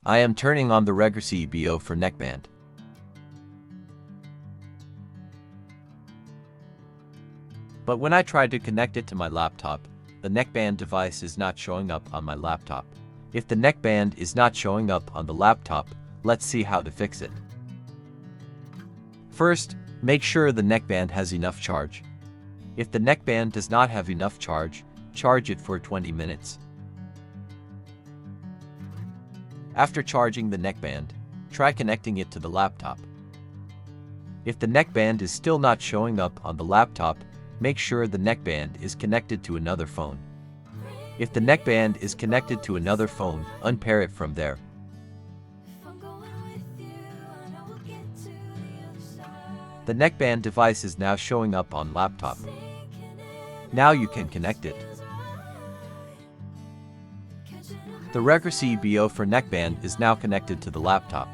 I am turning on the Regrsi EB04 Neckband. But when I tried to connect it to my laptop, the neckband device is not showing up on my laptop. If the neckband is not showing up on the laptop, let's see how to fix it. First, make sure the neckband has enough charge. If the neckband does not have enough charge, charge it for 20 minutes. After charging the neckband, try connecting it to the laptop. If the neckband is still not showing up on the laptop, make sure the neckband is connected to another phone. If the neckband is connected to another phone, unpair it from there. The neckband device is now showing up on laptop. Now you can connect it. The Regrsi EB04 Neckband is now connected to the laptop.